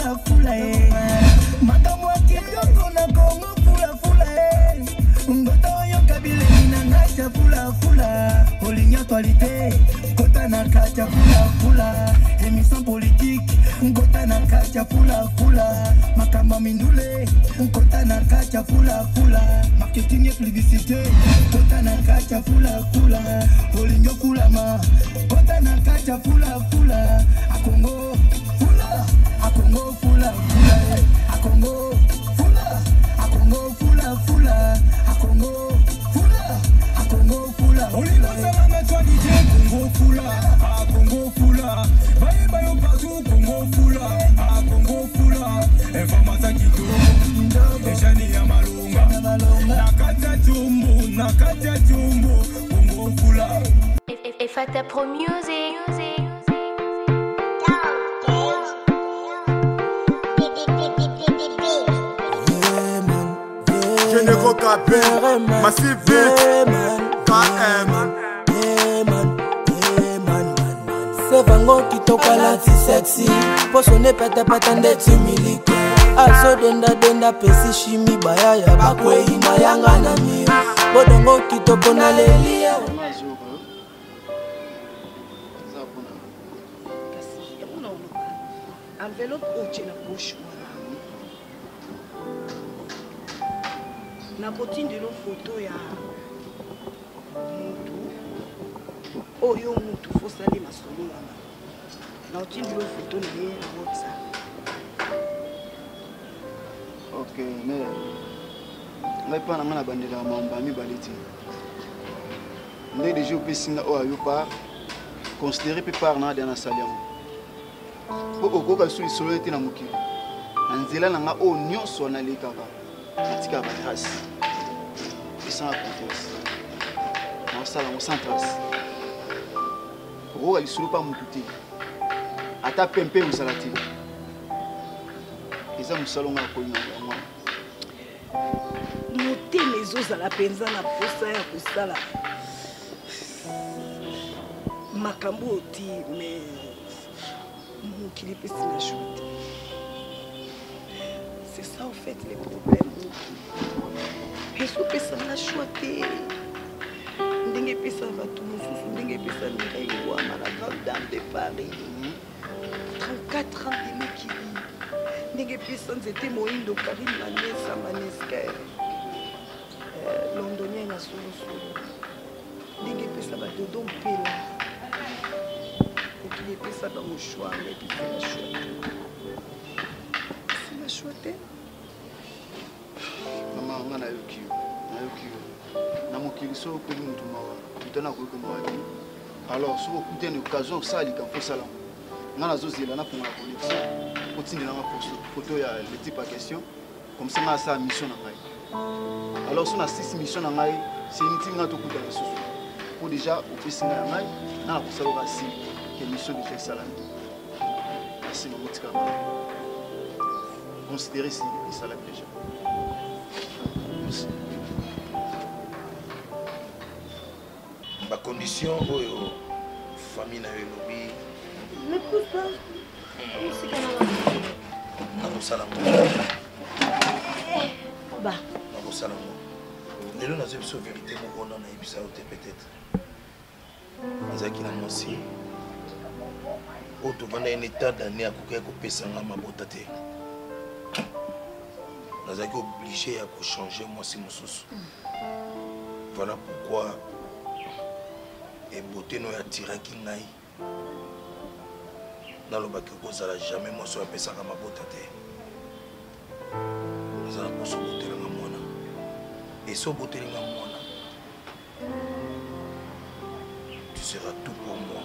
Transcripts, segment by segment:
fula fula makambo kitoko na Congo fula fula ngoto yo kabile na ngacha fula fula olinyo actualité kota na kacha fula fula émission politique ngota na kacha fula fula makamba mindule ngota na kacha fula fula marketing et publicité kota na kacha fula fula olinyo fula ma kota na kacha fula fula a Congo fula fula a Congo fula fula fula a Congo fula olinyo salama actualité Congo fula a Congo fula baye bayo partout Congo fula a Congo fula information kitoko eshani ya malunga nakata jumbo Congo fula Fata Pro Music. Généraux Capé, Massif Vite, KM. C'est Vango qui toque la ti sexy. Posone pete pete ndeti miliki. Aso denda pesi shimi baya ya bakwe imayanga na mi. Bodongo qui toque na lelia. Enveloppe oche na poche wana. Na kotindelo photo ya mutu. Oyo mutu fosali masolo wana. Na kotindelo photo na ye na WhatsApp. Ok, mais ngai pa na bandela mamba mi baleti. Ndé déjà opesinga o ayo par considérer pe par na dana saliam. Oko ka sui solo ete na mokili. Anzela na nga o nyonso na lekaka. Atika ba trace. Sans confiance. Na sala mo sans trace. Oko ka solo pa mututi. Ata pempe musalati. Eza musalo nga ko ina mwa. Note mezo la penza na posa ya kusala. Makambo oti mais c'est ça en fait les problèmes. Et si on peut s'en choisir, ndenge pesa vatu mususu, ndenge pesa Mireille Wama, la grande dame de Paris, 34 ans de l'équilibre, ndenge pesa nzete Moindo Karim Manessa Manesker, londonien na solo solo, ndenge pesa Badodo Mpela. Il est ça dans mon choix, mais puis c'est la chouette. Maman, on a eu qui? Na mokili so ko muntu mawa. Tutana ko ko mawa. Alors, so ko tene occasion ça li kan fo sala. Ngana zo zela na fona connexion. Ko tindela ma photo ya le type en question. Comme ça na sa mission na ngai. Alors, so na 6 missions na ngai, c'est une tinga to kuta so. Pour déjà au pesinga na ngai, na ko sala ba si. Quelle mission de faire ça là? Merci mon petit camarade. Considérez si ça l'a déjà. Merci. Ma condition, famille na lobby. Ne pousse pas. C'est quand même. Salam. Bah. Salam. Les gens n'ont pas vérité, on a eu ça peut-être. Azaki na mosi. Tu vas dans un état d'année à couper à mabota te. Nous sommes obligés à changer moi si mon sous. Voilà pourquoi et beauté nous attire qui n'aille. Dans le bac que vous allez jamais moi sur la à mabota te. Nous allons pour se beauté dans la moine. Et ce beauté dans la moine, tu seras tout pour moi.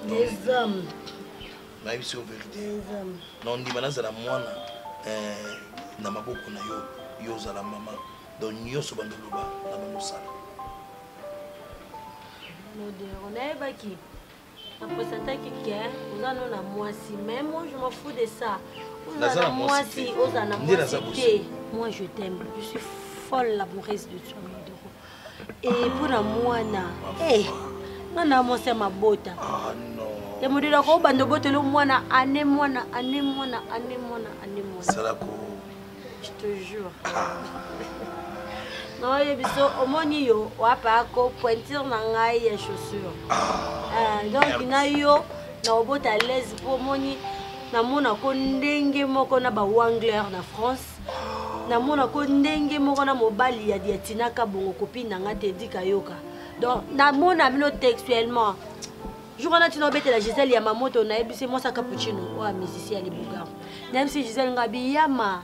Les hommes. Mais c'est vérité. Non, on dit que la moine na maboko na yo za la maman. Donc yo so bandoloba na banosala. On est baki. Après ça t'as qui on a non à moi si même moi je m'en fous de ça. Moi si on a moi je t'aime. Je suis folle amoureuse de toi. Et pour la moine, eh, non, moi c'est ma botte. Ah non. ya modela ko bando botelo mwana ane mwana salako je te jure non yebiso omoni yo wapa ko pointure na ngai ya chaussure donc na yo na obota à l'aise pour moni na mona ko ndenge moko na ba wangler na France na mona ko ndenge moko na mobali ya diatinaka bongo copine na ngate dika yoka donc na mona mino textuellement journée tu n'obétais la Gisèle ya mamoto na ebisi moi sa cappuccino wa musicien ali buga même si Gisèle ngabi yama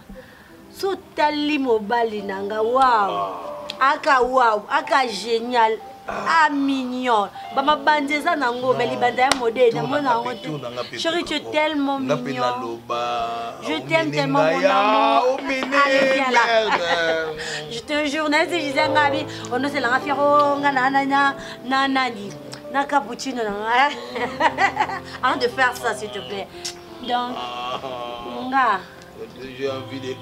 so tali mobali nanga wow aka génial mignon bama bandeza nango mais libanda ya modèle na mona chérie tu es tellement mignon je t'aime tellement mon amour je te jure na si Gisèle ngabi ono c'est la fiero ngana nani na cappuccino avant de faire ça s'il te plaît donc nga j'ai envie de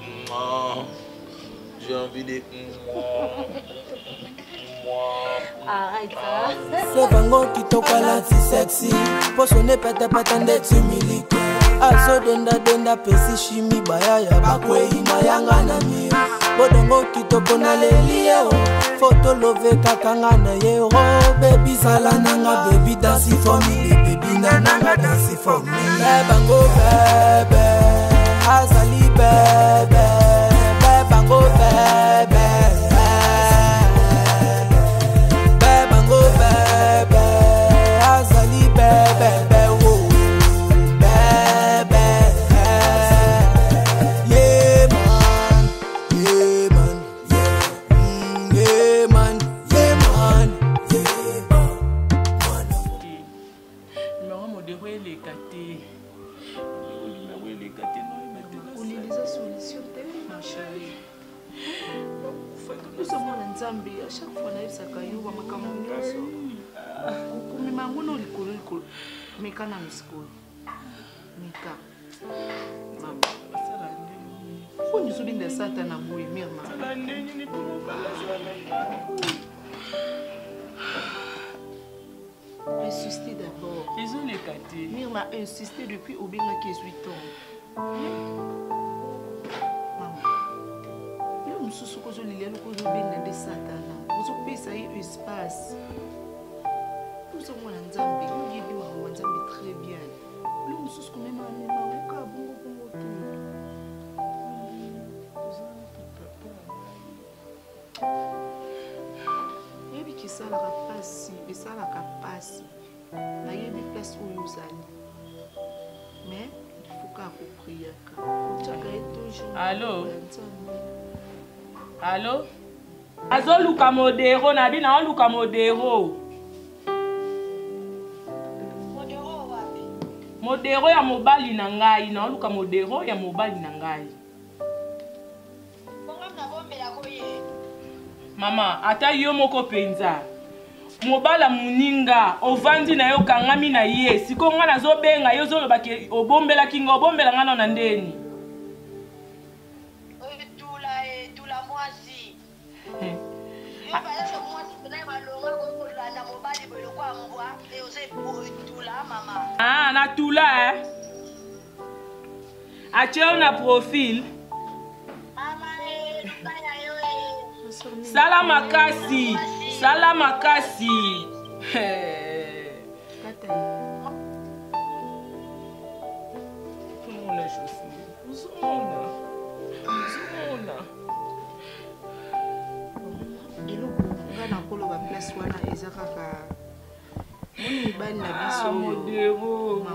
arrête ça c'est bango kitoko lati sexy posone pete nde timilike azo denda pesi shimi bayaya bakwei mayanga na mi bodongo kitoko na lelio photo love kakanga na yero baby sala nanga baby dance for me baby nanga dance for me bango bebe azali bebe bango bebe bango bebe azali bebe chaque fois na isaka yo ba makambo nyonso kumi manguno likolo meka na miskolo meka mama sala ndeni foni so binda sata na boye mirma sala ndeni ni bomobala sala insister d'abord ils ont les catés mirma insisté depuis obenga 18 ans susu ko zolile ko zobenda de satana uzopesa espace uzomona nzambe uyibi wa nzambe très bien le susu ko mema uka bongo tu yebi kisala kapasi esala kapasi na yebi place où uzali mais il faut ka prier ka chaka toujours allô Allô? Azoluka modero na bina oluka modero. Modero wapi? Modero ya mobali na ngai na oluka modero ya mobali na ngai. Bonga na bombela ko ye. Mama, ata yo moko penza. Mobala muninga ovandi na yo kangami na ye. Siko nga nazobenga yo zoloba ke obombela kinga obombela ngana na ndeni. Ah, na tula Acheo na profil. Sala makasi. Sala makasi. Modero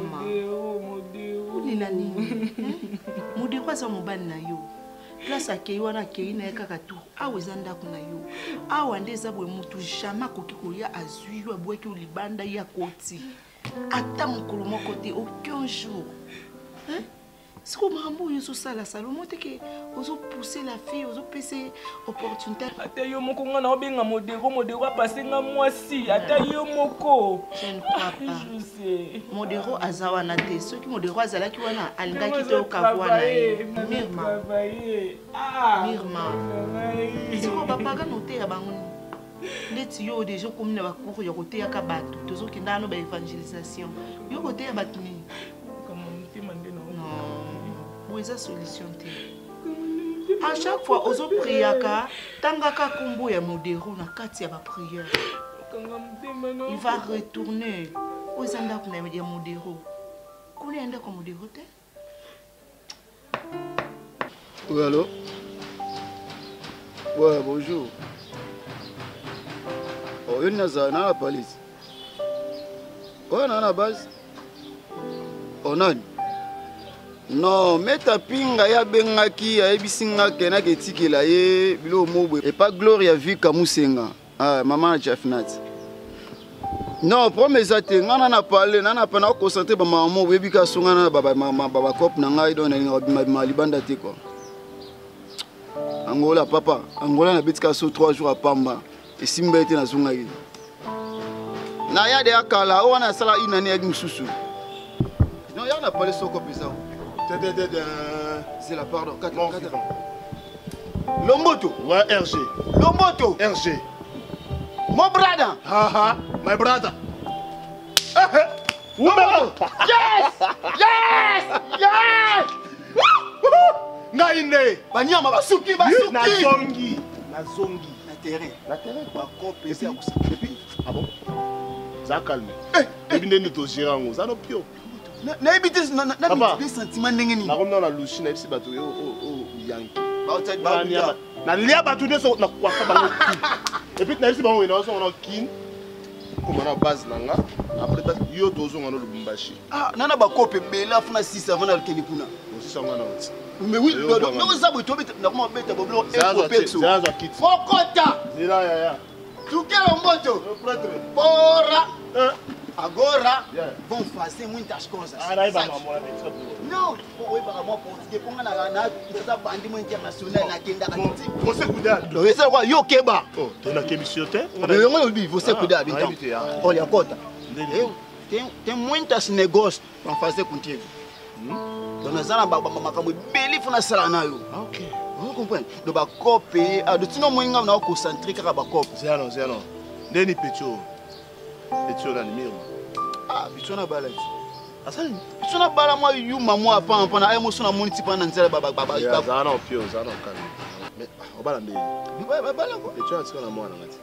modero asa mobali na yo place akei wana akei na ye kaka tour awa eza ndako na yo awa nde eza boye motu jamais akoki koya azwi yo abwaki yo libanda ye akoti ata mokolo moko te aucun jour siko makambo oyo ozosala salomo teke ozopouse la fille ozopesa opportunité ata yo moko nga na obenga modero apase nga mwasi ata yo moko modero aza wana te soki modero azalaki wana alingaki te okavwa na ye mirma siko bapaka note ya bango ndeti yo déjà komi na bakuru ya koteyaka bato tozokenda ano baévangélisation yo koteya bato nini bo eza solution te à chaque fois ozopriaka tangaka kombo ya modero na kati ya bapriere il va retourner oyo eza ndako na ya modero kuna ya ndako modero te. Oui, allô? Ouais, bonjour. Oh, il y a la police. Oh, on a la base. Oh, non. Non, mais ta pinga ya bengaki ya ebisinga kena ketiki la ye bilo mobwe. Et pas Gloria vu Kamusenga. Ah, maman Jafnat. Non, promets ça te ngana na parler, nana pa na concentrer ba maman webi ka songa na baba mama baba cop na ngai don na libanda te quoi. Angola papa, Angola na bitika so 3 jours à Pamba. Et simba était na zonga yi. Na ya de akala o na sala inani ak mususu. Non, ya na parler so ko pesa. C'est la pardon. Lomboto. Ouais, RG. Lomboto. RG. Mon brother. Haha, my brother. Yes! Yes! Yes! Ngaine. Banyama basuki basuki. Na zongi. Na terrain. Na terrain. Ba copé c'est ça. Depuis. Ah bon? Ça calme. Et puis nous to gérer ngo. Ça no pio. Na ebité na des sentiments ndenge ni. Na comme na lushi na ipsi bato yo yanki. Ba outside ba. Na lia bato de so na kwasa bango. Et puis na ipsi bango ina so na kin. Comme na base nanga. Après base yo tozo ngano lubumbashi. Ah, nana ba copé bela funa 6 avant na lekeli kuna. Aussi ça ngana oti. Mais oui, non ça boto na comment beta boblo et popetso. Ça za kit. Fokota. Zira ya. Tukelo moto. Prêtre. Bora. Agora vão fazer muitas coisas. Não, foi para uma porque como na essa banda internacional na quem dá aqui. Você cuidado. Esse é o yo keba. Oh, tô na queimissão até. Eu não ouvi, você cuidado então. Olha a cota. Eu tem muitos negócios para fazer contigo. Dona Zana makambo belief na sala nayo. OK. Vous comprenez? Do ba copé, do tino moinga na concentrer ka ba copé. Zero. Ndeni pecho. Pecho na nimiro. Ah, pecho na balance. Asali. Pecho na bala moi yu mamu apa na emotion na moniti pa na nzela baba. Zana opio, zana okami. Mais obala mbele. Bala ko. Pecho atsika na mwana ngati.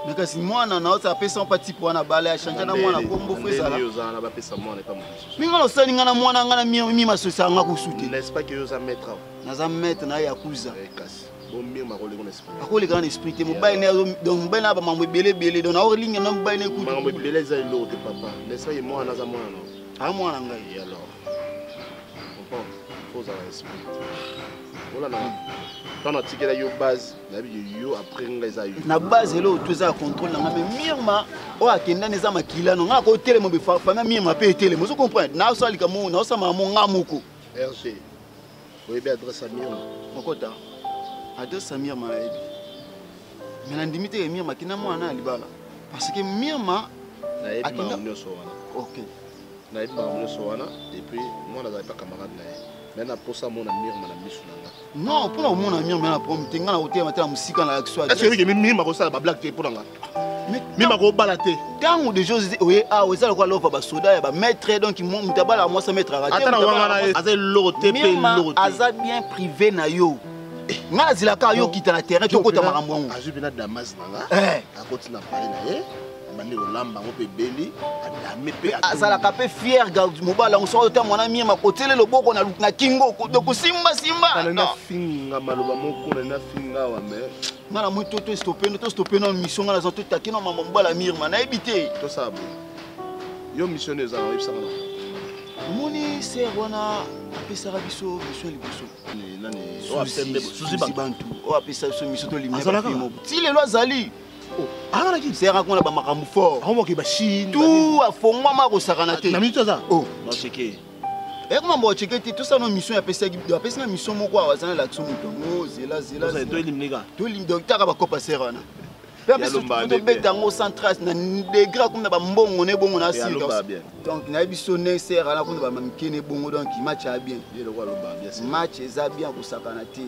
Mais kasi mwana na ota pesa pati po na bala ya chanja na mwana kombo feza. Yo zana ba pesa mwana pa musu. Minga no sali ngana mwana ngana mi masosa nga kusute. N'est-ce pas que yo za mettre. Na za mettre na ya kuza. Kasi. Bon mir ma role esprit. Akole grand esprit te mobile na donc mobile na ba mambo belé donc na o ligne na mobile na ku. Mambo belé za ilo te papa. N'est-ce pas mwana za mwana. Ah mwana ngai alors. Comprends. Faut za esprit. Voilà na. Quand on tire yo base, na bi yo après ngaza yo. Na base lo to za contrôle na mais mirma o akenda neza makila no ngako tele mo be fa mirma pe tele mo so comprendre. Na so alika mo na so mama ngamuko. RG. Oyebi adresse à mirma. Okota. Adresse Samir Malaïbi. Mais la limite est Mirma qui n'a pas à Libala. Parce que Mirma. Ok. Et puis, moi, je n'avais pas camarade. Maintenant, pour ça, mon ami Mirma n'a mis sur la. Non, pour mon ami Mirma, pour me tenir à hauteur, à la musique, à la soirée. Est-ce que Mirma a la blague pour la. Mirma a balaté. Tant de choses, oui, ah, oui, ça, le quoi, l'offre, bah, soda, bah, maître, donc, il monte à bala, moi, ça mettra à la. Attends, Mirma, Aza bien privé, na yo. Nga zilaka yo kita na terrain to kota makambo ngo azubina damas nanga akoti na pale na ye bandi olamba ngo pe beli adame pe azalaka pe fier garde mobala on so ta mwana mi makotele loboko na kingo de kusimba simba na finga maloba moko na finga wa me na moto to stopper na mission na zo to takino mama mobala mirma na ebité to sabo yo missionnaire za ibisa kana moni ser wana apesa biso mission liboso nani o apembe suzi bantu o apesa so mission to limela fimo ti lelo azali ah na ki ser akona ba makambu fort aho moki ba chine tout afongwa ma ko sakana te na minute za oh no cheke comment bon cheke te tout ça no mission apesa na mission moko awazana l'action moto zela to elimnika to lim docteur ba ko passer wana tobeta yango sans trace na degré kuna bambongo ne bongo na sika donc nayebi so ne sert ala kuna bamamike ne bongo donc match a bien match eza bien kosakana te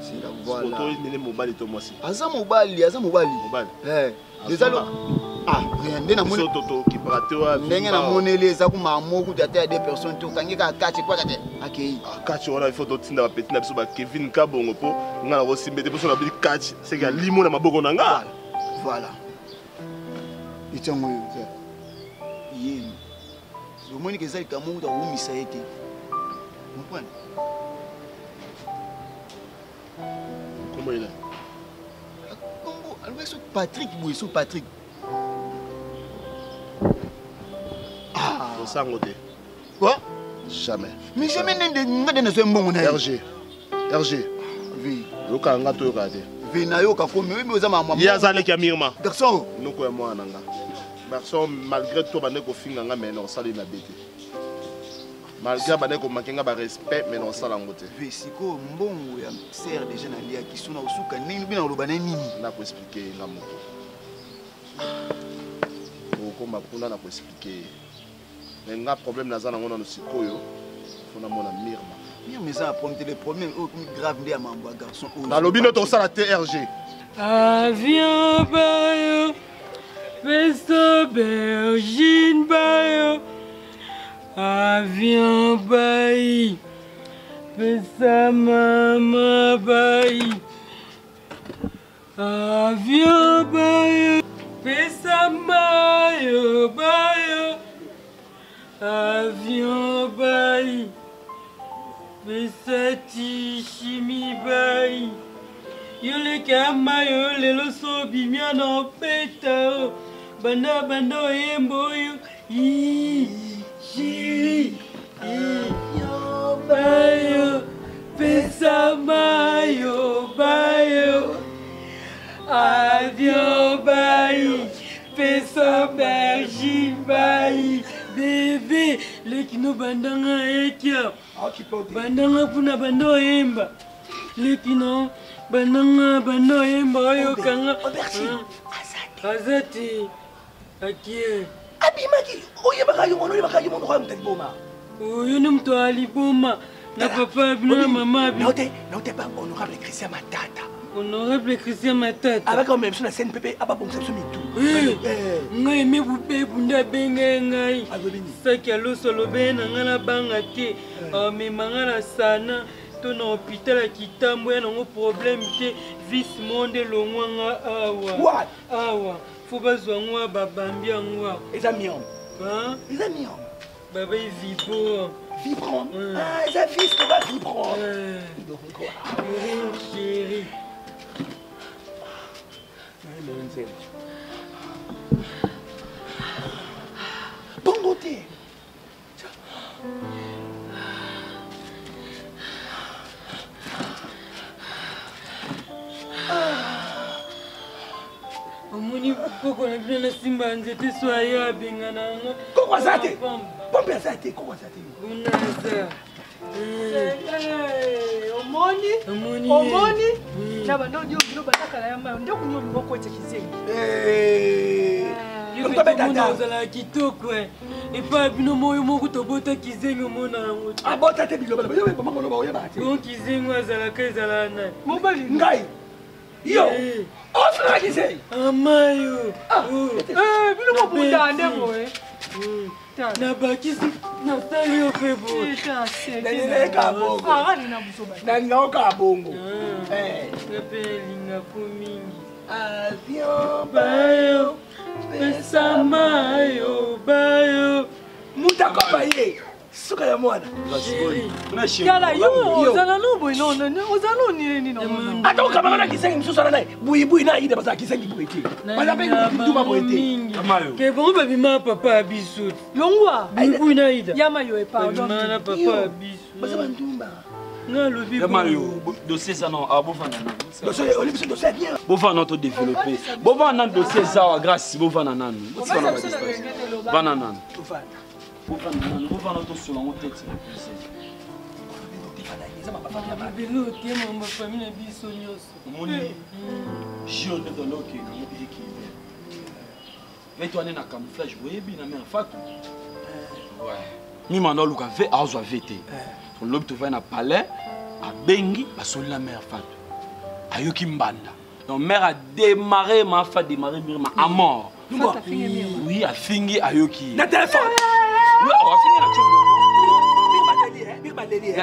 c'est la voilà aza mobali ndenge namoneli eza kuma moko ata ya 2 personnes tokangi kaka kati kwa kate akei kati wana il faut totinda bapeti na biso ba Kevin Kabongo po nga na kosimbe te poso na bili kati c'est que limo na maboko na nga voilà itango yo ye omoni ke ezali kamu da umisa ete mpwana comment il est alors Patrick Bouissou Patrick sangote quoi jamais mais jamais ngade na so mbongo na RG oui yoka nga to yoka te vi na yoka komi oui oza mama ya zale ki amirma garçon noko ya mwana nga garçon malgré tout bane ko finga nga mais non sali na bete malgré bane ko makenga ba respect mais non sala ngote vi siko mbongo ya ser déjà na lia kisuna usuka nini bina lobana nini na ko expliquer nga moko ko makuna na ko expliquer mais nga problème na zana ngona no sikoyo fona mona mirma mais ça prendre les problèmes grave ndé mambo garçon na lobino to sala TRG avion bayo peso bergine bayo avion bayi pesa mama bayi avion bayo pesa mayo bayo avion bayi pesati chimie bayi yole kama yole lo so bimia no peta banda bando yembo yo chéri avion bayo pesa mayo bayo avion bayi pesa bergi bayi bébé lekino bandanga ekia bandanga puna bando yemba lekino bandanga bando yemba oyo kanga azati akie abimaki oyebaka yo mono oyebaka yo mono kwa mtali boma oyo ni mtu aliboma na papa bino na mama bino naote pas honorable Christian Matata honorable Christian Matata avec comme même sur la scène pépé aba bon ça mitu ngai me bupe bunda benga ngai saki alosolo bena ngana banga te me mangana sana to na hôpital ya kitambo ya nango problème te vice monde longwanga awa faut bazwa ngwa babambi yango eza miom eza miom baba vibo vibrant eza fils de ba vibrant chéri bongo te omoni koko na bino na simba nzete so ayo abengananga koko aza te pompe aza te koko aza te unaza omoni na bandodio bino batakala ya mayo nde kunyo moko ete kizengi ozala kitoko epa bino moyo moko tobota kizengi omona yango abota te bilo kizengi azalaka ezala nani mobali ngai yo ofraka kizengi amayo bino mobunda ndeko na bakisi nasali yo mpe bonaningaoka bongo pepe elingako mingi avion bayo pesa mayo bayo mutakoba ye suka ya mwana yala yo ozala noboy ozala nini ata okabaka na kisengi misusu ana naye buibui na ide bazala kisengi boye te baza mpe duma boye te ke bongo babima papa ya biso yongwa buibui na ida yama yo babima na papa ya biso baza bandumba nga lobi dossier ça non bovana dossier bien bovana to développer bovana dossier ça grâce bovana nanu bovana nanu bovana to sur la tête camouflage, vous bien na Fatou. Ouais. Mima na luka ve azo vete. On lobe to va na palais à Bengi, ba sol la mère Fatou. Ayoki mbanda. Donc mère a démarré ma fa démarrer Mirma à mort. Oui, a fini Ayoki. Na téléphone. Oui, on a fini la chose.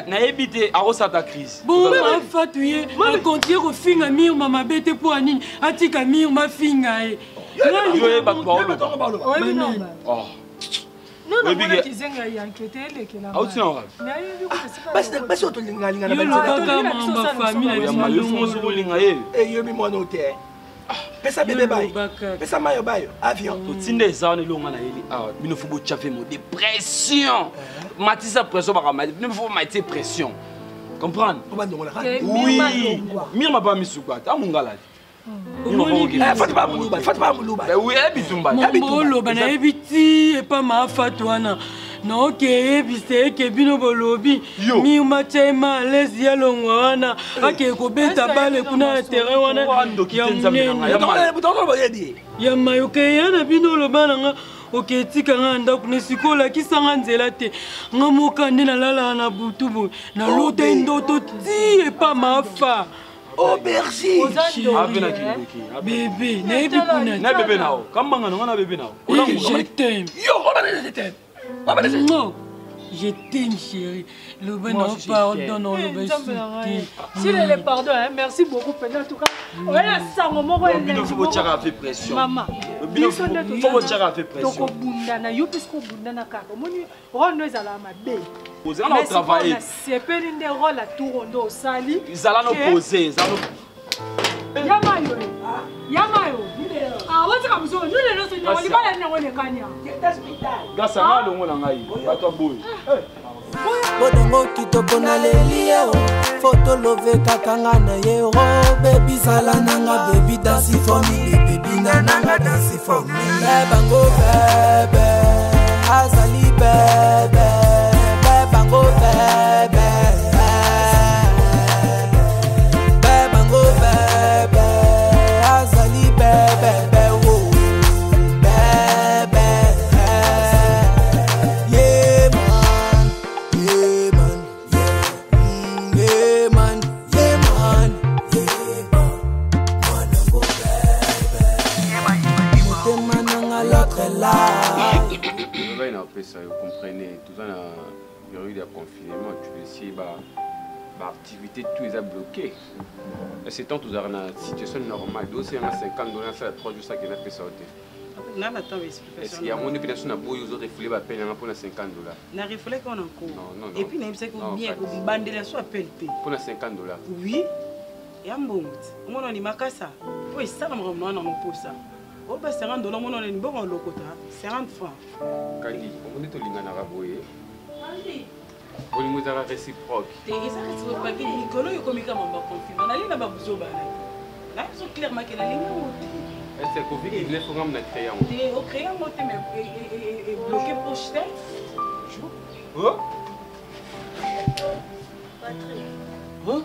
Na évité à Rosata crise. Bon, ma Fatou ye, on continue au finga Mirma ma bête pour anine, atika Mirma finga e. Yo ba ba olo. Oh. Non, non, on a dit que il y a enquêté les que là. Ah, tu n'as pas. Parce que tu linga linga na pesa bébé bayo. Pesa mayo bayo. Avion. To tinde zane longa na yeli. Ah, bino fubo chafe mo dépression. Matisa pression ba ma. Bino fubo matisa pression. Comprendre? Oui. Mirma ba misuka. Ta mungala. Fatima Moulouba. Oui, Bitumba. Moulouba na ebiti et pas ma fatwana. Non, que bise que bino bolobi. Mi machema les yalongwana. Ake ko beta bale kuna terrain wana. Ya mayoke yana bino lobana nga. Ok, tika nganda kuna sikola kisanga nzela te. Ngamuka ndina lala na butubu. Na lote ndoto ti et pas ma fa. Oh merci. Bébé, na bébé nao. Comment on a bébé nao? Je t'aime. Yo, on a t'aime. Non, je t'aime chérie. Le bon pardon, le si les pardons, merci beaucoup. En tout cas, on a ça au moment où il faut faire pression. Maman, il faut faire pression. Donc bundana, yo puisque bundana kaka. Moni, on nous a la madé. Poser on travailler. C'est pas une des rôles à tout rondo au sali. Ils allent nous poser, Yamayo. Yamayo. Ah, what's up? So, nous les autres, on y va aller dans les cagnas. Grâce à nous, on a eu. Pas toi, boy. Bodongo kitoko na leli yo photo love kakanga na yo baby sala nanga baby dance for me baby nanga dance for me bango bebe azali bebe bango bebe bango bebe azali bebe wo bebe yeah vous comprenez, tout ça, il y a eu des confinements, tu sais, l'activité, tout est bloqué. C'est tant que vous avez une situation normale, dossier à $50, ça a 3 jours, ça qui n'a pas sorti. Est-ce qu'il y a mon épiration à bout, vous aurez refoulé la peine pour $50? Na refoulé qu'on a encore. Non. Et puis, il y a bien que vous bandez la soit pelleté. Pour $50. Oui. Et un bon, on a dit Makassa. Oui, ça, on a pour ça. Oh, bah, $50, on a une bonne locota. 50 francs. Kandi, on est au Lingana Raboye. On est réciproque. Et ça réciproque parce que Nicolas, il communique comme un confinement. On a dit là-bas, vous avez là, ils sont clairement qu'il a les mots. Est-ce que vous avez fait un crayon? Au crayon, mais bloqué pour jeter. Oh? Patrick. Oh?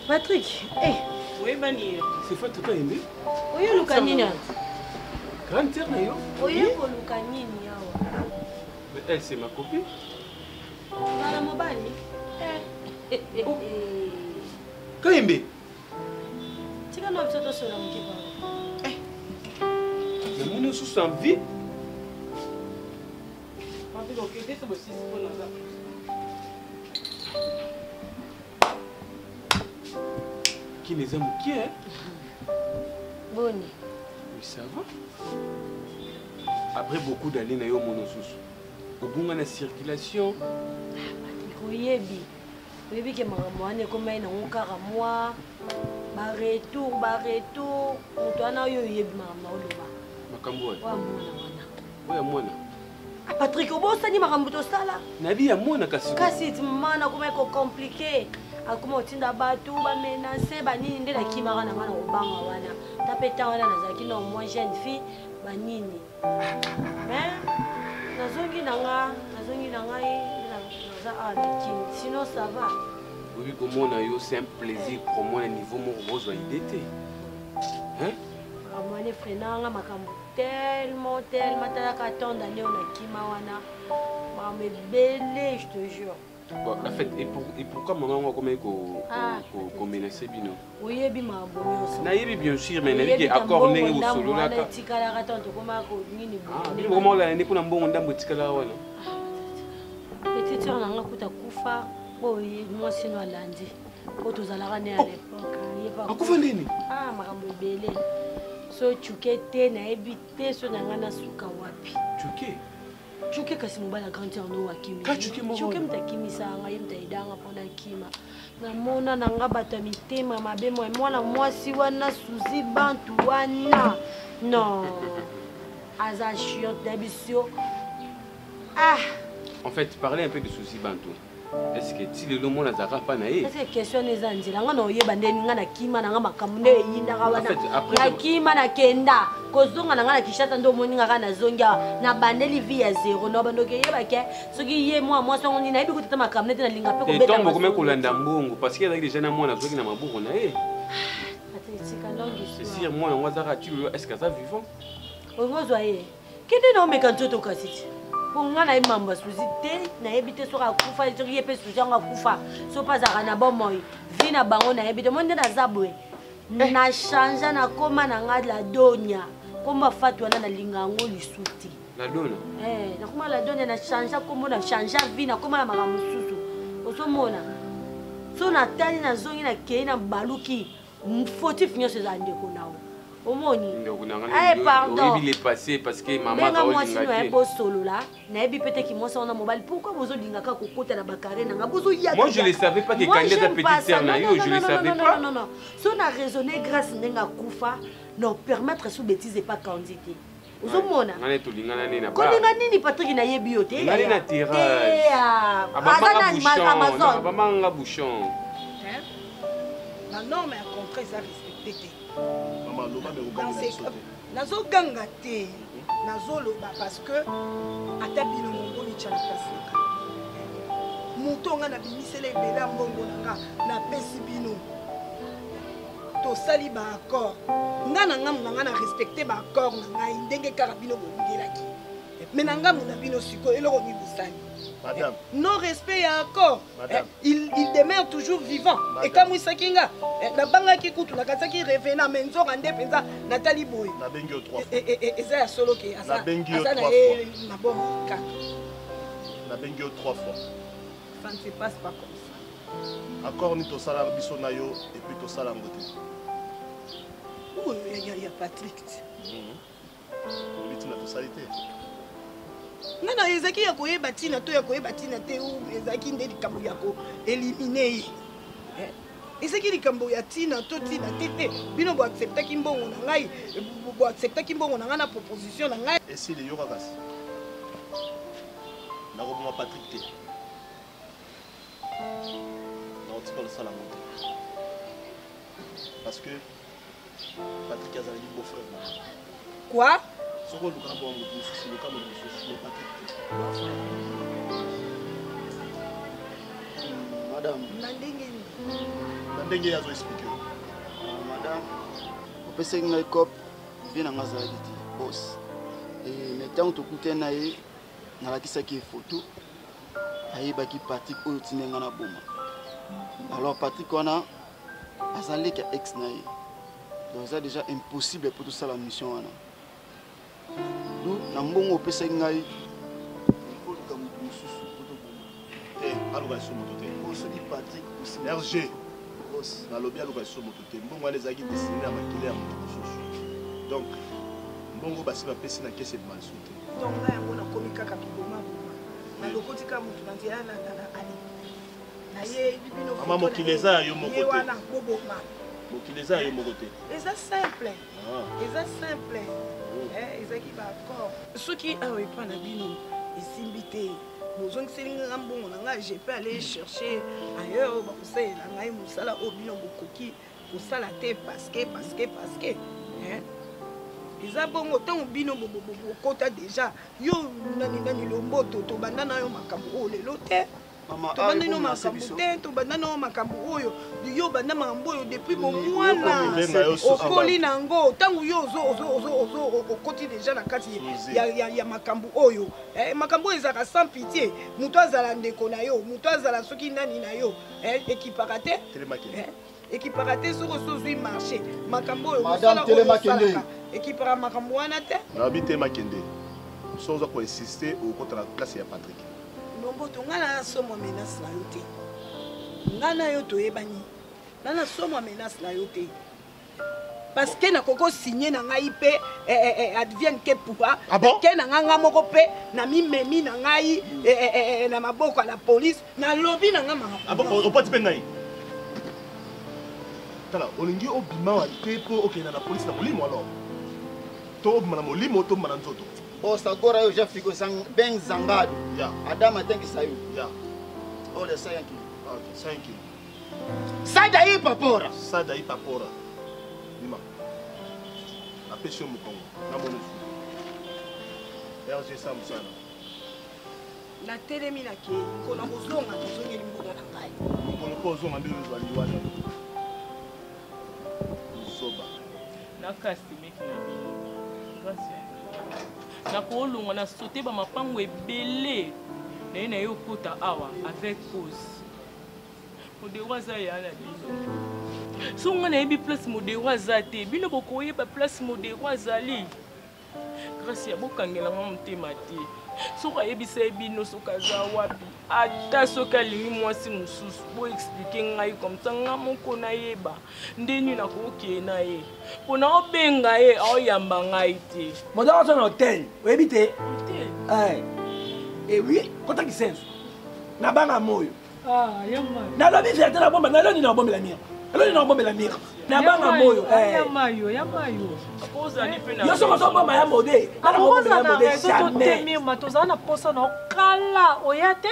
Patrick. Eh. Oui, Bani. C'est fait tout à aimé. Oui, Lucanina. Grande terre, Nayo. Oui, Lucanina. Mais elle, c'est ma copine. Madame Mobali. Kaimbe. Tu as notre photo sur la mouille. Mais mon sous en vie. Qui les aime qui est? Bonne. Oui, ça va. Après beaucoup d'années, il y a eu mon sous. Au bout de la circulation. Oui, oui, que maman est comme un car à moi. Barretou. On doit en avoir maman. Makambo. Oui, moi. Patrick, au bout de ça, il m'a ramené tout ça là. Nabi, à moi, kasi. Kasi, maman, comment c'est compliqué. Akuma otinda batu ba menacer ba nini ndela kimara na bana obanga wana tapeta wana nazaki na moi jeune fille ba nini mais nazongi nanga Sinon, ça va. Oui, comment on a eu, c'est un plaisir pour moi, à niveau mon rose va y d'été. Hein? Moi, les frères, tellement, tant d'années, on a Kimawana. Mais belle, je te jure. Bon, en fait, et pourquoi maman comment qu'on menace Bino? Oui, bien bon. Naïbi bien sûr, mais naïbi accord n'est au solo là. Comment là, n'est pas un bon ndambo tikala wana. Petite sœur nanga kuta kufa, boy moi sinon lundi. Quand tu allais né à l'époque, akufa nini? Ah, makambo belé. So chukete naïbi te so nanga na suka wapi. Chuke? Chuke kasi mobala grandi en eau akimi. Chuke mtakimisa nga yemta idanga pona kima. Na mona nanga bato mitema mabe mwana mwasi wana suzi bantu wana. Non. Aza chiante d'abisio. Ah. En fait, parlez un peu de souci bantu. Est-ce que si le monde n'a pas naïe? Est-ce que question les anges là ngana oyeba ndeni ngana kima nanga makamune yinda kawana. Ya kima na kenda. Kozonga nanga na kishata ndo moninga kana zonga na bandeli via zero no bandoke yeba ke soki ye moi songo ni na yebi kutata makamune te na linga pe ko beta. Tombo comme kolanda mbongo parce qu'il y a déjà na mwana zoki na maboko na ye. Atetika longi. Si moi on va tu est-ce que ça vivant? Ongozwa ye. Kete na omeka ntoto kasiti. Ponga na imamba susite na ebite soka kufa soki yepe susanga kufa so pazaka na bomoy vina bango na ebite monde na zabwe na chanja na koma na nga la donya komba fatu wana na lingango lisuti la dona na koma la donya na chanja komo na chanja vina koma na maka mususu osomona so na tani na zongi na kei na baluki mfotif nyose za ndeko nawo omoni pardon il est passé parce que maman a moi sinon un beau solo là na ebi peut-être que moi ça on a mobile pourquoi vous olinga ka kokota na bakare na ngabuzo ya moi je ne savais pas que candidat petite sœur na yo je ne savais pas non so on a raisonné grâce ndenga kufa non permettre sous bêtise et pas candidat ozomona ngane tulingana nini na ba kolinga nini Patrick na yebi yo te ngane na tirage Amazon ba manga bouchon la norme est contraire ça respecter nazoganga te nazoloba parce que ata bino mongoni tya na pasika moto nga na bimisela ebele ya mbongo na nga napesi bino tosali baaccord nga na ngambo na nga na respecte baaccord na ngai ndenge kaka bino bolingelaki me na ngambo na bino sikoyo eloko nini bosali non respect ya accord il demeure toujours vivant et comme wisaki nga nabangaki kutu nakataki revena me nzonga nde mpenza natali boye eza ya solo ke aza na ye mabomo kaka nabengi yo 3 fois ça ne se passe pas comme ça accord ni tosala biso na yo et puis tosala ngo te ya Patrick olitina tosali te ngana ezaki ya koyeba tina to ya koyeba tina te ou ezaki nde likambo ya koelimine ye ezaki likambo ya tina to tina te te bino boacceptaki mbongo na ngai boacceptaki mbongo na ngai na proposition na ngai esili yo kakasi nakoboma Patrick te nakotika losala ngo te parce que Patrick azalaki beau frère na quoi soko oluka na bongo mosusu luka mosusu Patrick te madame na ndenge azo explique madame opesaki ngai cop vie na nga azalaki te bos mais ntango tokutai na ye nalakisaki ye foto ayebaki Patrick oyo tinde nga na boma alors Patrick wana azalaki ex na ye donc eza déjà impossible pour tosala mission wana do na mbongo opesaki ngai ifolika moto mosusu te aluka liso moto te osoki Patrick RG nalobi aluka liso moto te mbongo wana ezalaki desine ya makile ya moto mosusu donc mbongo basi bapesi na kese ebima liso te donc ngai yango nakomi kaka kiboma nalokoti ka moto na nzela na ali na ye bino mama mokili eza ya yo moko te wana boboma mokili eza ya yo moko te eza simple eza simple ezalaki baaccord soki awa epa na bino esimbi te bozongiseli nga mbongo na ngai je peux aller chercher ailleurs oyo bakosalela ngai mosala oyo bino bokoki kosala te parce que eza bongo ntango bino bokota déjà yo nani lomboto tobanda na yo makambo oyo lelo te tobandino makambo te tobandano makambo oyo yo banda makambo oyo depuis bomwana okoli nango ntango yo okoti deja na kati ya makambo oyo makambo oyo ezalaka sans pitié moto azala ndeko na yo moto azala soki nani na yo ekipaka te ekipaka te soki osozwi marché makambo oyo mosala oyo osalaka ekipaka makambo wana te nabi te makende so oza koinsiste okotala place ya Patrick nomboto nga na somo menace na yo te nga na yo toyebani na somo menace na yo te parce que na koko signé na ngai pe advienne que pourra ke na nga moko pe na mimemi na ngai na maboko la police na lobby na nga makambo opati pe ngai tala olingi obima wa te po okenda na police na molimo alors to obima na molimo to obima na nzoto Bossa agora eu já fico bem zangado. A dama tem que sair. Olha, sai aqui. Sai aqui. Sai daí, papora! Sai daí, papora. Lima. A pessoa me conga. Na mão no sul. É o Gessam Sana. Na teremina que quando os longa tozonga limbuga na ngai. Quando pozonga mbili zwaliwana. Soba. Na kastimeki na bino. Gracias. Na kolonga na sauté ba mapango ebele na ina yo kota awa avec cause mode waza ya na bino so nga na yebi place mode waza te bino bokoye ba place mode waza li grâce ya bokangela nga motema te so ka yebisa bino so kaza wapi ata so kalingi mwasi mususu bo expliquer ngai comme ça nga moko na yeba ndeni na koke na ye pona obenga ye aoyamba ngai te modala so na hotel oyebi te oui kota kisenso na banga moyo nalobi verte na bomba naloni na bombela mire naloni na bombela mire na banga moyo yamayo yo soko tobomba ya mode nana bombela ya mode jamais tozala na posa na okala oya te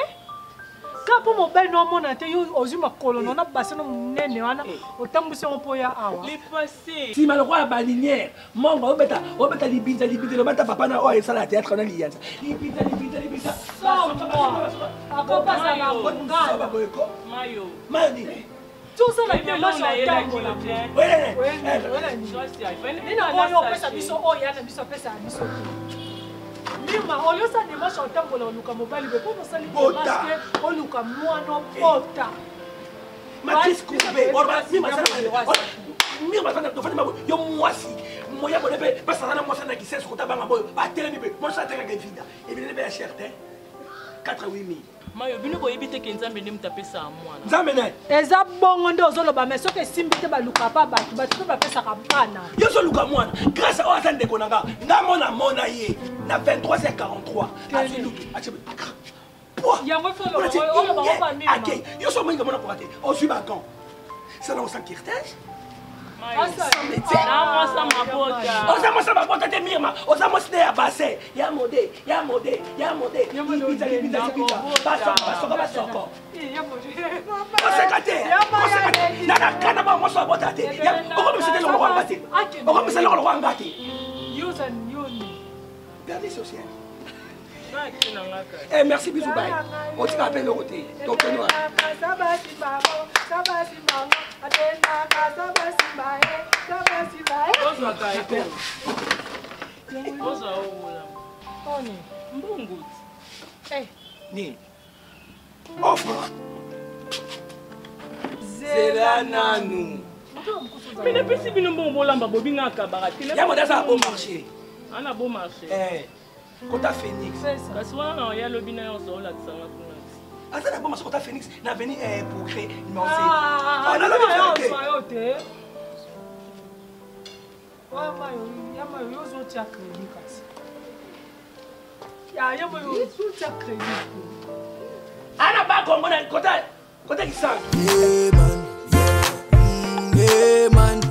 kapo mobile no mona te yo ozwi makolo na baseno munene wana otambwisi yango mpo ya awa nsima lokola balinière mongo obeta libinza lobata papa na oyo esala ya théâtre na liyanza libinza akopasa na ngala mayo nini tozala image otambola nina oyo opesa biso oyo yana biso apesa ya biso Lima, on y a des matchs en temps pour le Luka mobile, mais pour nous saluer, parce que on Luka moi non pota. Matrice coupée, on va si ma sœur, mi ma sœur, tu fais ma yo moi si, moi ya bonne paix, parce que na moi ça na qui sait ce qu'on t'a banga boy, pas télé mi moi ça t'a gagné vida, et bien les cher te 4-8 Mayo bino ko yebite ke nzambe ndi mutapesa mwana. Nzambe naye. Eza bongo nde ozoloba mais soki esimbite baluka pa bato bato bapesaka bana. Yo so luka mwana grâce à oyo ndeko nanga ngamona mona ye na 23h43 azilutu achebe. Yango fo lo ba mimi. OK, yo so mwinga mona kokate. O suis bakan. Ça là on s'inquiète. Oza mabota te mirma, oza mosine ya bassin, ya mode. Basoko. Osekate. Nakakana ba moso abota te. Okomisa lo kwangati. Okomisa lo kwangati. Use and yoni. Gardez social. Eh merci bisous bye. On se rappelle le côté. Donc nous. Zela nanu. Mais depuis si bino bon lamba bobinga kabarati. Ya modasa bon marché. Ana bon marché. Kota Phoenix. Parce que ya lobina yo zo la tsanga kuna. Asa na bomba Kota Phoenix na veni pour créer numéro 6. Ah, na lobi te. Wa mayo yo zo tia crédit kasi. Ya mayo zo tia crédit. Ana ba Congo na Kota Kisang. Yeah man.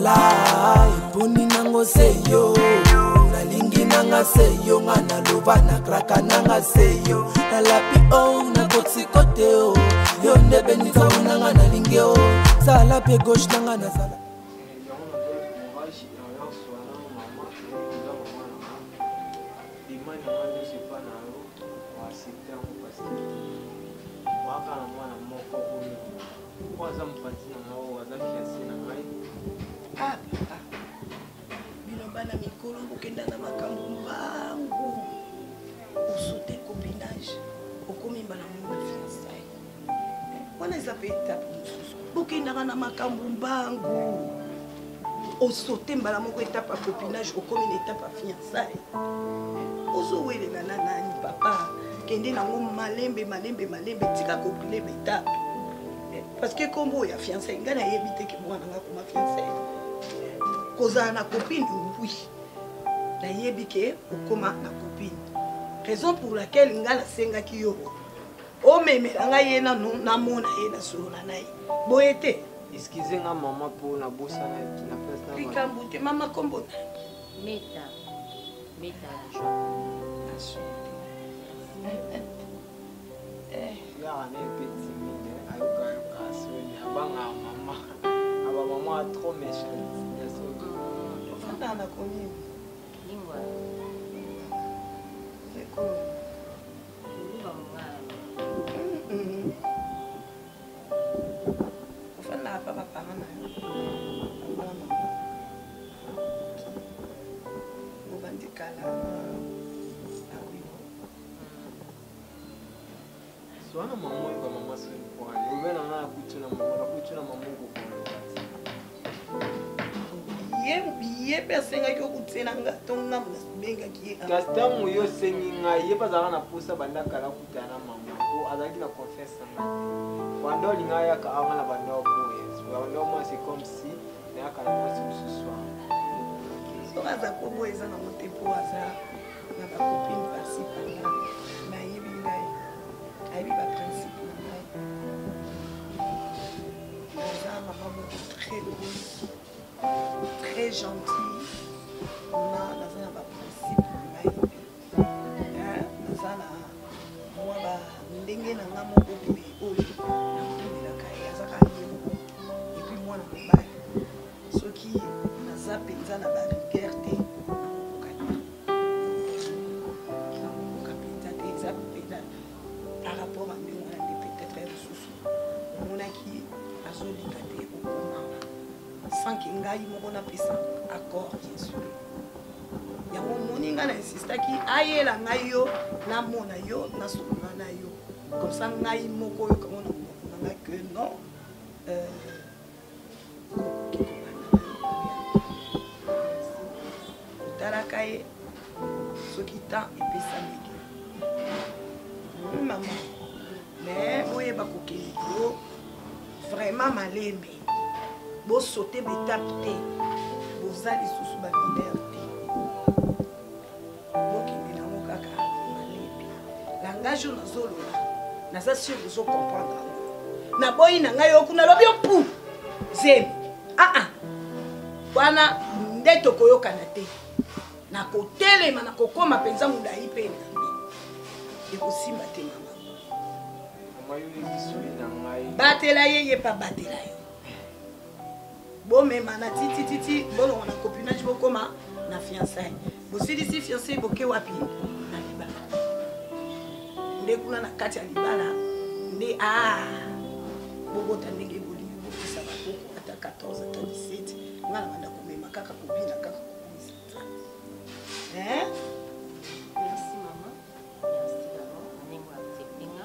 La ipuni nango seyo nalingi nanga seyo ngana loba na kraka nanga seyo na lapi o na kotsi kote o yo ndebe nita unanga nalingi o sala pe gauche nanga na sala na yo accepte yango parce que waka na mwana moko oyo po aza mopati na nga oyo aza fiancé na ngai. Papa biloba na mikolo kokenda na makambo mbangu osute copinage okomi mbala mona fiancé wana eza mpe etape mosusu bokendaka na makambo mbangu osote mbala moko etape ya copinage okomi na etape ya fiancé ozowelela na nani papa kende nango malembe tika kobileba etape parce que kombo ya fiancé ngai nayebi te ke mwana nga koma fiancé kozala na copine oui nayebi ke okoma na copine raison pour laquelle ngai nasengaki yo omemela ngai ye namona ye na solo na nai boye te excuse nga mama mpo nabosana na place na likambo te mama kombo Meta yaka na epe timide ayokayoka soni abanga mama aba mama a trop méchant ya soni ofanda na konini lingwa eko lingwa mungala ofanda apa bapanga na yo obandi kala Swana mama oyo bamama soni pwani obe na nga nakutuna mama ye mpe asengaki okutena nga to nga nasibengaki ye kasi ntango yo osengi ngai ye mpe azalaka na posa banda kala kutana na mama po azalaki na confiance na ngai banda olinga ayaka anga na banda oboye banda omoi c'est comme si nayaka na mwasi mosusu soki aza kobo eza na mote po aza na bacopine principe na nayebi ngai ayebi baprincipe na ngai aza mama moko très douce très gentil naza na baprincipe na ngai naza na mwa bandenge na nga moko boye oyo nakomelaka ye azaka ye moko epui mwana mobali soki naza mpenza na barigueur te nakokoka mpenza te eza mpenza par rapport a ndenge wana nde peut-être ya lisusu omonaki azolinga te okoma sanke ngai moko napesa accord bien sûr yango omoni ngai na insistaki ayela ngai yo namona yo nasolola na yo comme ça ngai moko oyo kango na monoko na ngai que non otalaka ye soki temps epesamiki mama mais boyeba kokende yo vraiment malembe bosote betape te boza lisusu baminere te bokende nango kaka malembe langage oyo nazolola naza sur bozocomprendre yango naboyi na ngai yo kuna lobi yo pu zemi wana nde tokoyokana te nakotelema nakokoma mpenza molai mpe nambi ekosimba te mama batela ye ye pa batela yo bomema na titititi bolongo na copinage bokoma na fiançaille bosilisi fiancé boke wapi na libala nde kuna na kati ya libala nde bobota ndenge bolingi bopesa bakoko ata 14 ata 17 nga na banda komema kaka kobina kaka kokomisa merci mama merci d'abord ndenge acceptenga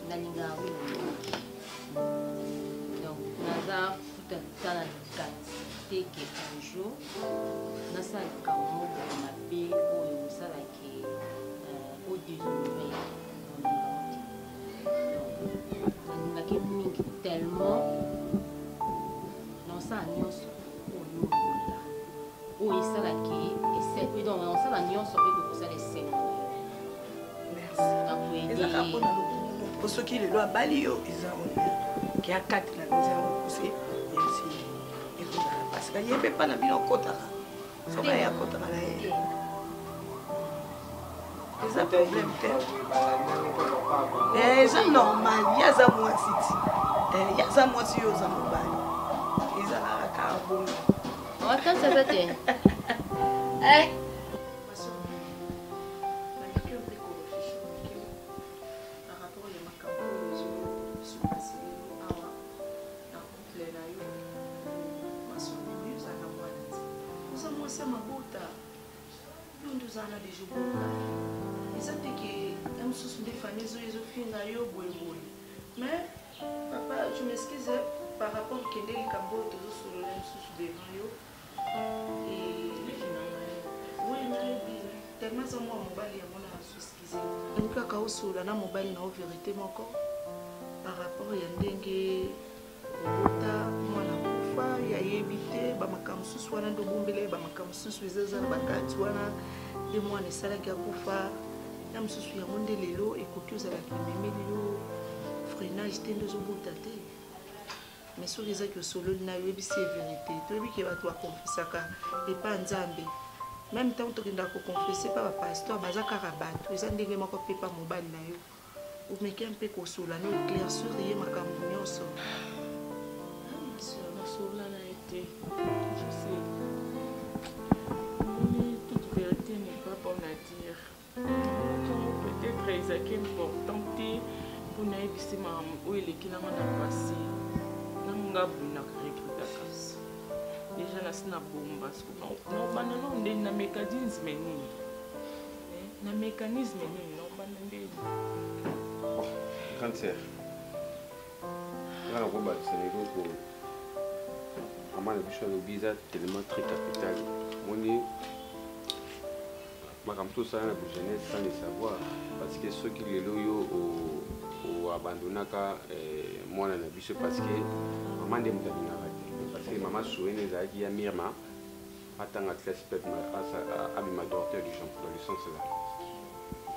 nalinga donc naza futa tala te ke un jour nasalaka moko mabe oyo osalaki odéshonore nalingaki mingi tellement nosala nyonso oyo oyola oyo esalaki donc osala nyonso mpe kokosala esengo ezaka mpona lokumu soki lelo abali yo eza honneur ke akatela nzela mokuse yesi ekozala parce que ye mpe mpa na bino okotaka soki ye akotaka na ye eza problème te eza normal ye aza mwasi ti ye aza mwasi oyo oza mobali ezalaka kaka bongo okanisa te Eh? Mais, papa, je m'excuse par rapport à Kendel Kambo, toujours sur le même sous devant yo. Et oui, mais tellement ça moi mobile et mon excuse. En tout cas, sur la mobile na vérité encore par rapport à Yandenge Ota mwana kufa ya yebite ba makamsu swana ndo bombele ba makamsu swizaza bakati wana de mwana sala ki akufa ya msusu ya monde lelo ekoki ozala kimemeli yo freinage te nde ozobota te mais soki ezaki osololi na yo oyebisi vérité toyebi ke bato bakonfesaka epa nzambe même ntango tokendaka kokonfese mpa bapasteur baza kaka bato eza ndenge moko mpe mpa mobali na yo omeki mpe kosola na éclaircir ye makambo nyonso nasola na ye te je sais toute vérité n'est pas bonne à dire peut-être ezalaki important te mpo nayebisi makambo oyo eleki nanga na pase nanga boye nakoregrutaka déjà nasi na bomba naobanda nao ndeni na mécanisme nini na mécanisme nini naobanda ndeni grande sœur nga nakobatisa lelo po mama na biso alobi eza tellement très capital moni makambo tosala na bojeunesse sans le savoir parce que soki lelo yo oabandonaka mwana na biso parce que mama nde moto alingaka te parce que mama soene ezalaki ya mirma atanga classe pe abima docteur du champ dans le sens là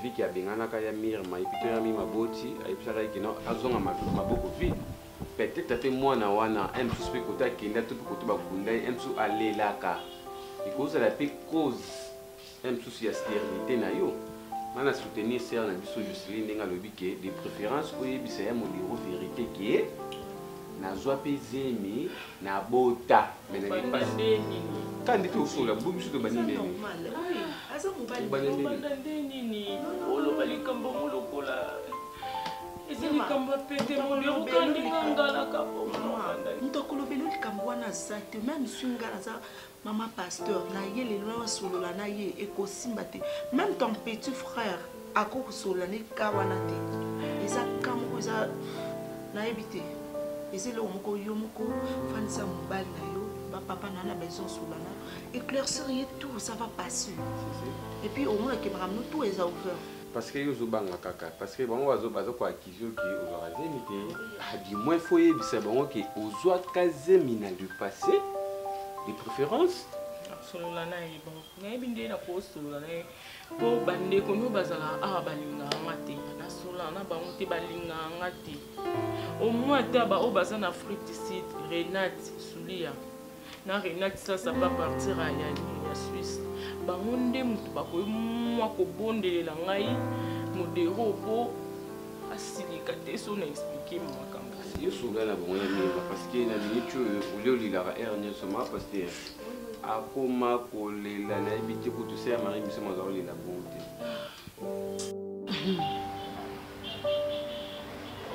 viki abenganaka ya mirma epi to ya mima boti ayebisaka eke no azonga maboko vide peut-être ate mwana wana msusu mpe koto akenda to mpe koto bakunda ye msusu alelaka ekozala mpe cause msusu ya stérilité na yo mana soutenir sere na biso Jocelyne ndenge alobi ke de préférence oyebisa ya modero vérité ke nazwa mpe zemi na bota kandi te osola bo biso tobandi ndeni obanda ndenini oloba likambo mo lokola eza likambo ya pete modero kandinga ngalaka ntokolobeli likambo wana aza te même sunga aza mama pasteur na ye lelo nasolola na ye ekosimba te même ton petit frère akokosolola ne ka wana te eza ka moko eza nayebi te eza eloko moko yo moko fandisa mobali na yo bapapa na na besoin solola na éclaircir ye tout ça va passer et puis omonake makambo tout eza ouvert parce que yo ozobanga kaka parce que bango baza koakize oke ozwaka zemi te du moins fo oyebisa bango ke ozwaka zemi na du passé de préférence solola na ye bon nayebi nde nakosolola na ye mpo bandeko nio bazala awa balingaka nga te nasola na bango te balingaka nga te au moins ata baoyo baza na Afrique du Sud Renate Sulia na Renate sasa pa partir ya ya Suisse bango nde moto bakoyi mwa kobondelela ngai modero mpo asilika te so na explike makambo yo sola na bango ya mima parce que na minute oyo oli olilaka aire nyonso ma pasteur akoma kolela nayebi te kutu se ya mari miso maza kolela bongo te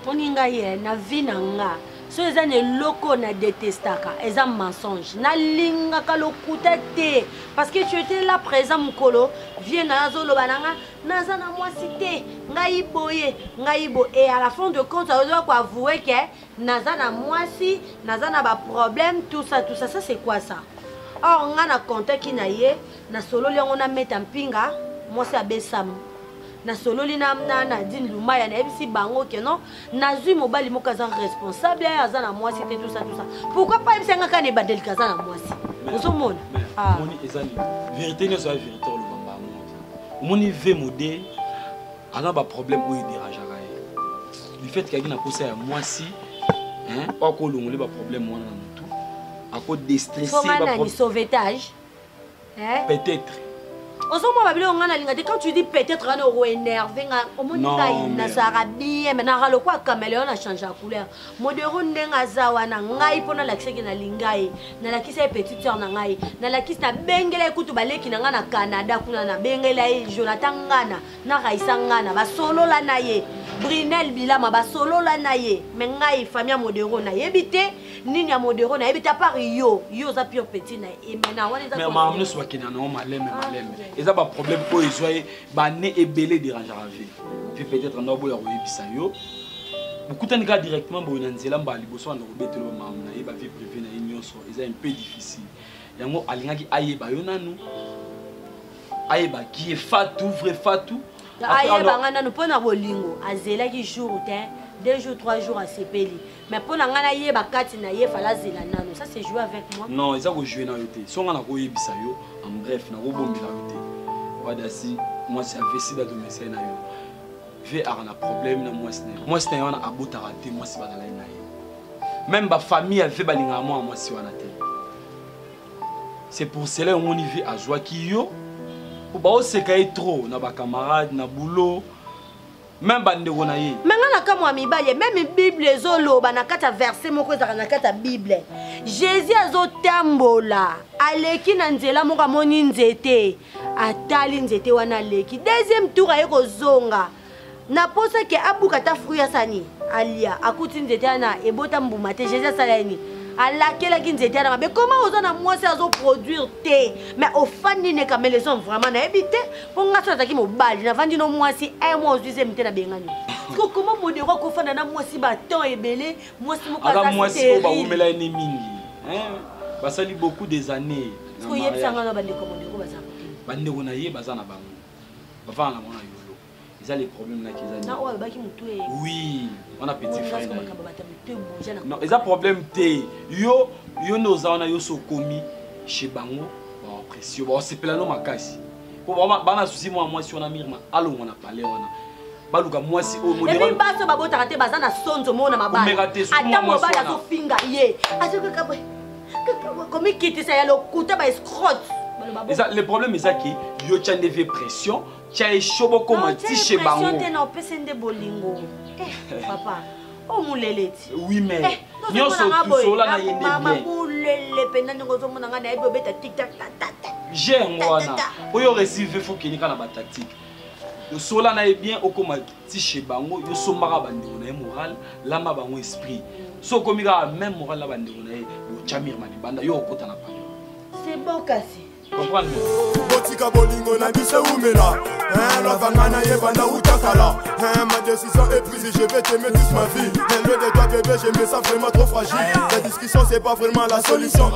mponi ngai ye na vi na nga so eza na eloko na détestaka eza mensonge nalingaka lokuta te parce que tu étais là présent mokolo vie na azoloba na nga naza na mwasi te ngai boye ngai bo et à la fin de compte azoa koavouer ke naza na mwasi naza na baproblème tout ça ça c'est quoi ça or nga na contaki na ye na sololi yango na meta mpinga mwasi abesamu na sololi na Nadine Lumaya na yebisi bango ke non nazwi mobali moko aza responsable aza na mwasi te tout ça pourquoi pas yebisa nga kane badelika aza na mwasi ozomona omoni ezali vérité nyonso ya vérité olobamba yango omoni ve mode aza baproblème oyo edérangeaka ye du fait kaki na posa ya mwasi oyo akolongoli baproblème wana na motu akodéstresse sauvetage peut-être Osomo babile ngana lingate quand tu dis peut-être on est énervé au monde na sara bien mais na ralo kwa caméléon a changé la couleur modero ndenga zawa na ngai pona la kiseki na lingai na la kisa petite sœur na ngai na la kisa bengela ekutu baleki na ngana Canada kuna na bengela Jonathan ngana na Raisa ngana ba solo la na ye Brinel Bilama ba solo la na ye mais ngai famille modero na yebite nini ya modero na yebite part yo za pure petit na et maintenant on est mais maman soit qui na non malem. Et ça, le problème pour les soins, c'est que belé dérange la vie. Puis peut-être qu'on a beau y avoir beaucoup de gens directement, ils ont dit que les gens ont vie privée, c'est un peu difficile. Il y a des gens qui ont qui est fatou, vrai fatou. Nous prenons bolingo, azela qui jour 2 jours 3 jours à sepeli. Mais pour ngana yé ba kati na yé fala zela nano. Ça c'est jouer avec moi. Non, ils ont joué na yoté. Si on a ko yebisa yo, en bref na ko bombi la yoté. Wadasi, moi c'est investi dans domicile na yo. Ve a un problème na moi c'est. Moi c'est on a abota raté, moi c'est ba na ye. Même ba famille a fait balinga moi c'est wana té. C'est pour cela on y vit à joie qui yo. Pour ba o sekaye trop na ba camarade na boulot. Même bande wonaye. Mangana kama mibale même Bible ezolo ba na kata verset moko ezaka na kata Bible. Jésus azotambola aleki na nzela moko moni nzete atali nzete wana leki. Deuxième tour ayeko zonga. Na posa ke abuka ta fruit sani alia akuti nzete na ebota mbuma te Jésus salani. Alakela ki nzete na mais comment ozana mwasi azo produire te mais au fani ne kameleson vraiment na ebité pour ngasa taki mobali na vandi no mwasi un mois ozuze mte na bengani comment modero ko fana na mwasi ba temps ebele mwasi moko aka mwasi ko ba umela ni mingi basali beaucoup des années ko yebsanga na bande ko modero baza bande ko na ye bazana bango bavana na mona yolo ils ont les problèmes là qu'ils ont na o ba ki mutu oui on a petit frère non ils ont problème té yo nos ana yo so komi chez bango ba pression ba se pelano makasi pour bana souci moi si on a mirma allo on a parlé on a baluka moi si au modèle et baso babota raté bazana sonzo mona mabala ata mobala zo finga ye azuka kabwe comme quitter ça ya lo kuta ba escroc le problème est ça qui yo tient des pression tient chobo comme tiche bango pression te na pesende bolingo papa o muleleti oui mais nyoso tusola na yende bien mama mulele penda ngozo mona ngana ebe beta tic tac tata j'ai ngwana oyo receive faut qu'il y ait na ba tactique yo sola na bien okoma tiche bango yo sombaka bandeko na moral lama bango esprit so komika même moral la bandeko na yo chamir mani banda yo okota na pa c'est bon kasi comprendre botika bolingo na bise umela la vangana ye banda utakala ma décision est prise je vais t'aimer toute ma vie loin de toi bébé je me sens vraiment trop fragile la discussion c'est pas vraiment la solution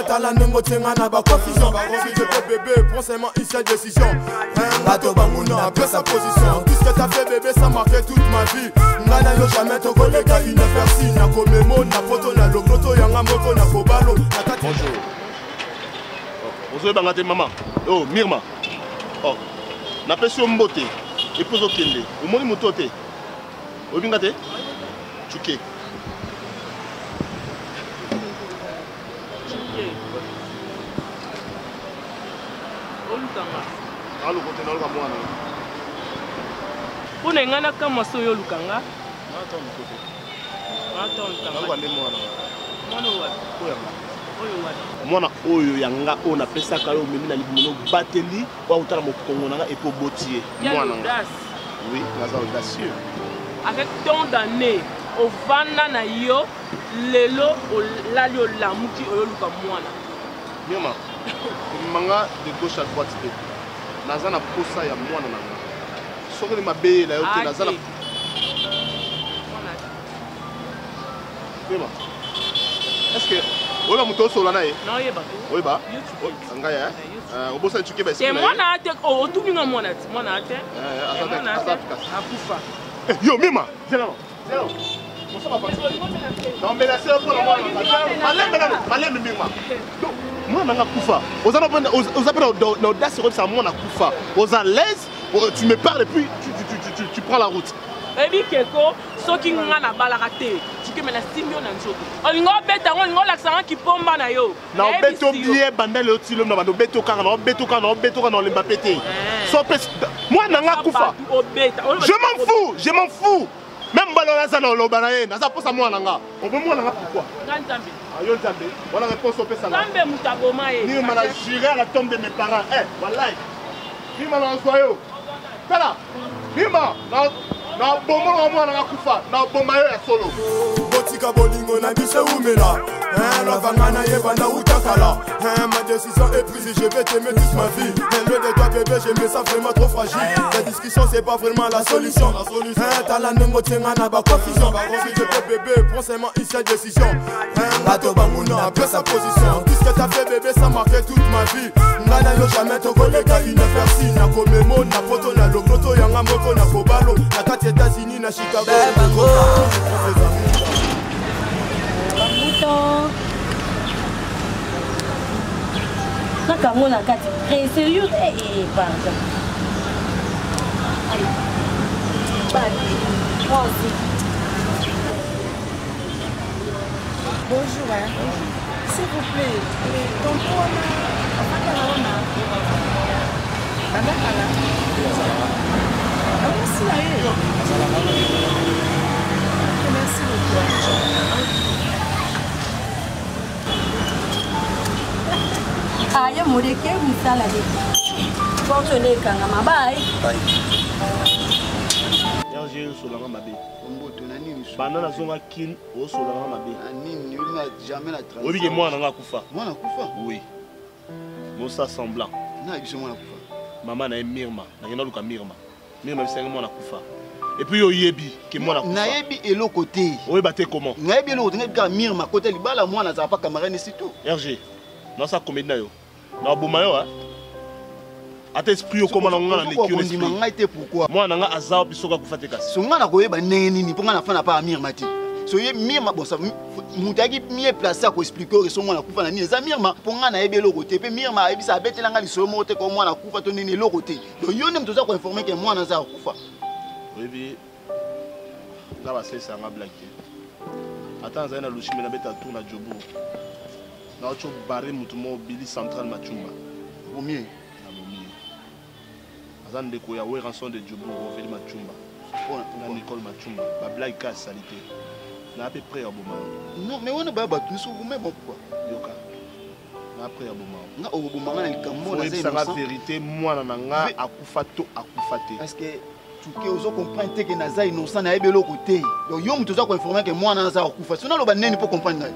t'as la nengo tenga na ba confusion si je peux bébé prends seulement une seule décision bato banguna après sa position tout ce que t'as fait bébé ça marquait toute ma vie ngana yo jamais to kolega une personne na komemo na poto na lokoto yanga moko na kobalo bonjour. Bonjour bangate maman. Oh Mirma. Oh. Na pesi mbote. Épouse okende. Omoni mutote. Obingate? Chuke. Olukanga. Alu kote na oluka mwana. Pona ngana kama so yo lukanga. Ata mutote. Ata olukanga. Alu ande mwana. Mwana wa. Oyanga. Mwana oyo yanga ona pesaka yo memi na libuno bateli wa utala mokongo nanga et pour botier mwana oui naza audacieux avec tant d'années au vanda na yo lelo olali olamuki oyo luka mwana mama manga de gauche à droite te naza na posa ya mwana nanga soki ni mabe la yo te naza na mama est-ce que ola muto sola na ye non yeba oyeba ngaya obosa chuke ba c'est mwana ate o tuminga mwana ate mwana ate akufa yo mima zelo non mais la sœur pour la mwana malem mima mwana nga kufa ozana l'audace de sa mwana kufa aux à l'aise tu me parles et puis tu prends la route ebi keko soki nga na balaka te tike me na simbi yo na nzoto olinga obeta ngo olinga olakisanga kipomba na yo na obeto bie banda leo tilo na bando beto kaka na obeto na olemba pete so pes moi na nga kufa je m'en fous même balona ça na lobana ye na ça pour ça moi na nga on peut moi na nga pourquoi nzambe ayo nzambe voilà réponse au pesa na nzambe mutaboma ye ni mala juré à la tombe de mes parents wallahi ni mala soyo kala Bima, na bomo na mwana na kufa, na boma yo ya solo. Botika bolingo na bise umela. Lovangana yebana utakala. Ma décision est prise, je vais t'aimer toute ma vie. Loin de toi bébé, j'aimais ça vraiment trop fragile. La discussion c'est pas vraiment la solution. T'as la nengo tenga na ba confusion. Si je peux bébé, prends seulement une seule décision. Bato banguna, après sa position. Tout ce que t'as fait bébé, ça marquait toute ma vie. Ngana yo jamais ton collègue une personne. Na komemo, na poto, na lokoto, yanga moko, na kobalo. Na kati États-Unis, na Chicago. Naka mona kati très sérieux et pardon. Allez. Moi aussi. Bonjour, hein. S'il vous plaît, tonton merci beaucoup. Aya modeke misala de. Fonctionner kanga mabai. J'ai solanga mabe. Mboto na nini so. Bana na zonga kin o solanga mabe. Nini yo na jamais la transition. Obi ke mwana nga kufa. Mwana kufa? Oui. Mosa semblant. Na biso mwana kufa. Maman na Mirma, na ngena luka Mirma. Mirma bisenga mwana kufa. Et puis yo yebi ke mwana kufa. Na yebi elo côté. Oui baté comment? Na yebi elo côté ka Mirma côté libala mwana za pa camarade c'est tout. RG. Non ça comédie na yo. Na boma yo hein. Ata esprit comment na ngana lekio esprit. Ngai te pourquoi? Moi na nga azao bisoka kufate kasi. So ngana koyeba nene nini ponga na fana pa Mirma ti. So ye Mirma bon ça mutaki mie place ko expliquer que so mwana kufa na ni za Mirma ponga na yebi lo côté pe Mirma yebi sa betela nga lisolo mote ko mwana kufa to nini lo côté. Donc yo nem toza ko informer que mwana za kufa. Oui nga ba sesa nga blague. Ata nza na lushime na beta tour na jobu. Na ocho barre mutumo bili central machumba. Bomie. Azan de koya we rançon de jobu oveli machumba. Na Nicole machumba. Ba blague ka salité. Na à peu près à Boma. Non, mais on a pas battu sur vous même pourquoi? Yoka. Na après à Boma. Na au Boma na likambo na c'est la vérité moi na nga akufato akufate. Parce que tu que ozo comprendre que naza innocent na ebelo côté. Donc yo mutoza ko informer que moi na naza akufa. Sona lo ba neni pour comprendre.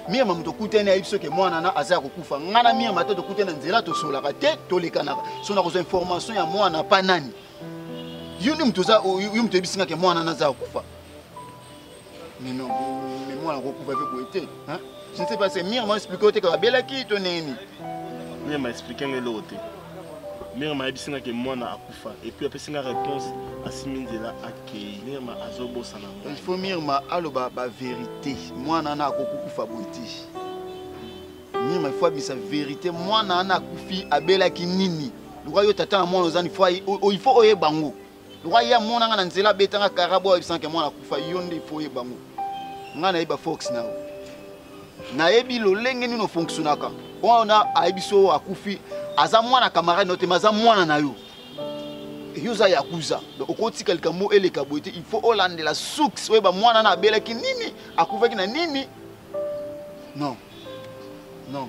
Mia mamuto kutena ibiso ke moi na aza akufa. Ngana mia mato kutena nzela to sola ka te to lekana. Sona ko information ya moi na pa nani. Yo ni mutoza yo muto bisinga ke moi na naza akufa. Mais non, mais moi on recouvre avec quoi était, hein? Je ne sais pas, c'est Mire m'a expliqué que la belle qui ton neni. Mire m'a expliqué que l'autre. Mire m'a dit que moi na akufa et puis après c'est une réponse à Simindela accueilli. Mire m'a azobo sana. Il faut Mire m'a aloba ba vérité. Moi na akufa bonti. Mire m'a faut sa vérité. Moi na akufi abela ki nini. Le roi yo tata moi nos il faut oye bango. Le roi ya mon na nzela betanga karabo sans que moi na kufa yonde il faut oye bango. Ngana iba fox na. Na ebi lo lenge ni no fonctionnaka. On a aibiso akufi aza mwana camarade note maza mwana na yo. Yoza yakuza. Donc okoti quelqu'un mo ele kaboite il faut holande la soux we ba mwana na bela ki nini akufa ki na nini. Non. Non.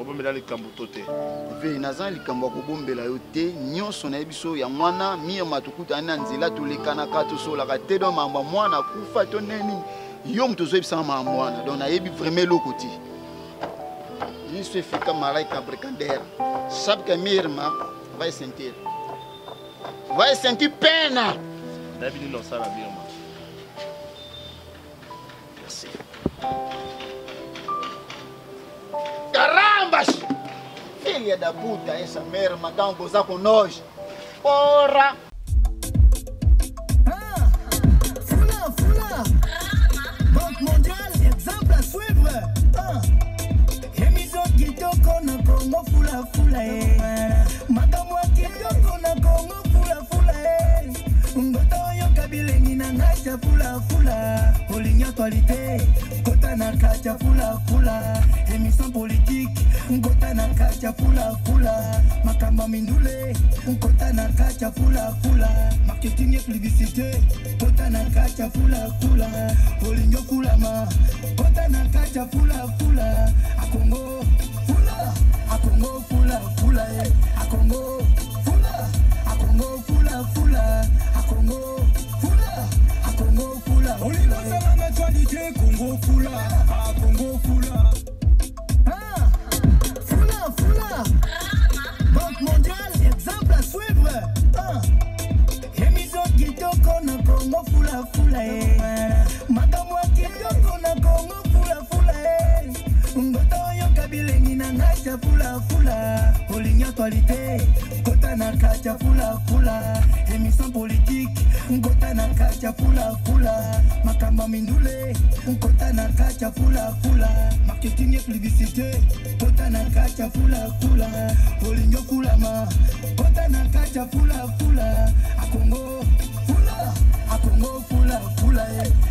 Obombela likambo tote. Ve naza likambo kobombela yo te nyonso na biso ya mwana Mire matukuta na nzela tolekana kato sola ka te do mamba mwana kufa to neni yo mtozo ebisa mwana donc na yebi vraiment lo côté. Je suis fait comme malaika bricander. Sabe que Mire vai sentir. Vai sentir pena. David não sabe Mire. Merci. Caramba! Filha da puta, essa merda dá gozar com nós. Porra! Fula! Banque mondiale, exemple à suivre. Émission Kitoko na Congo, fula. Makamwa Kitoko kacha fula fula. Émission politique, ngota na kacha fula fula. Makamba mindule, ngota na kacha fula fula. Marketing et publicité, ngota na kacha fula fula. Olingo fula ma, ngota na kacha fula fula. A Congo fula, a Congo fula fula. A Congo fula, a Congo fula fula. A Congo fula, a Congo fula. Olingo sala l'actualité, Congo fula, a Congo fula. Fula, fula. Banque mondiale, exemple à suivre. Émission kitoko na Congo fula fula. Makamwa kitoko na Congo fula fula. Ngoto yo kabilengi na ngacha fula fula. Oligna actualité, kota na kacha fula fula. Émission politique, ngota na kacha fula fula. Makamba mindule, kota na kacha fula fula. Marketing et publicité, kota na kacha fula fula. Olingo fula ma, kota na kacha fula fula. A Congo fula, a Congo fula fula.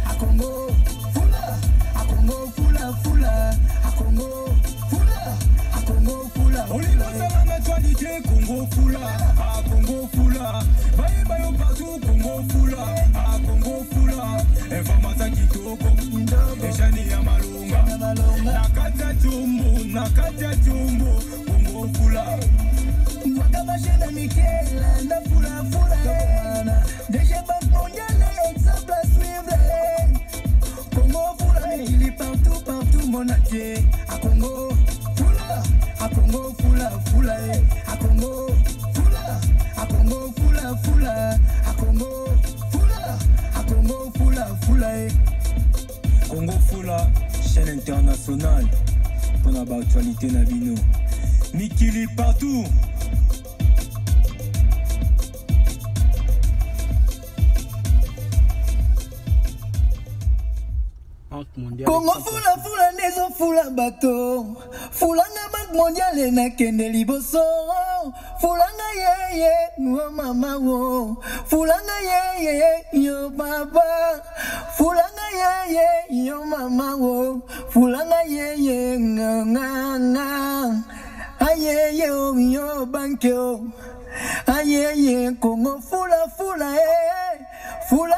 A Congo fula, a Congo fula fula. A Congo fula, a Congo fula. Olingo sala l'actualité, Congo fula, a Congo fula. Baye bayo partout, Congo fula, a Congo fula. Information kitoko, eshani ya malunga. Nakata jumbo, Congo fula. Wakabashe na Mikela, na fula fula. Déjà banque mondiale, exemple à suivre. Congo fula, il est partout, partout mon atier. A Congo fula, a Congo fula fula. A Congo fula, a Congo fula fula. A Congo fula, a Congo fula fula. Congo fula, chaîne internationale. Pour la actualité Nabino. Mikili partout. Congo fula fula nezo fula bato. Fulanga banque mondiale na kende liboso. Fulanga ye no mama wo. Fulanga ye yo baba. Fulanga ye yo mama wo. Fulanga ye nga. Aye yo banque yo. Aye Congo fula fula Fula